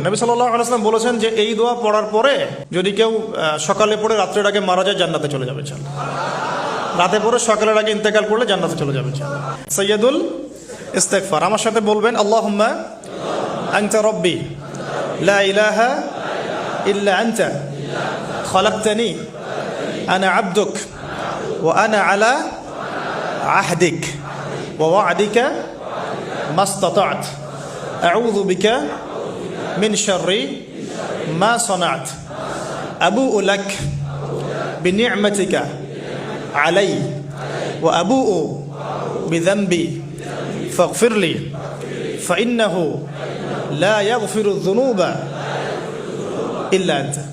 নবী সাল্লাল্লাহু আলাইহি ওয়াসাল্লাম বলেছেন যে এই দোয়া পড়ার পরে যদি কেউ সকালে পড়ে রাত্রের আগে মারা যায় জান্নাতে চলে যাবে ইনশাআল্লাহ। রাতে পড়ে সকালের আগে ইন্তেকাল করলে জান্নাতে চলে যাবে ইনশাআল্লাহ। সাইয়্যিদুল ইস্তিগফার, আমার সাথে বলবেন আল্লাহুম্মা আনতা রাব্বি লা ইলাহা ইল্লা আনতা খালাকতানি আনা আবদুক ওয়া আনা আলা আহদিক ওয়া ওয়া'দিকা মাস্তাতা'ত আউযু বিকা মিন শাররি মা সানা'ত আবু'ু লাক বিনি'মাতিকা আলাই ওয়া আবু'ু বিযানবি ফাগফির লি ফাইন্নাহু লা ইয়াগফিরু যুনুবা ইল্লা আনতা।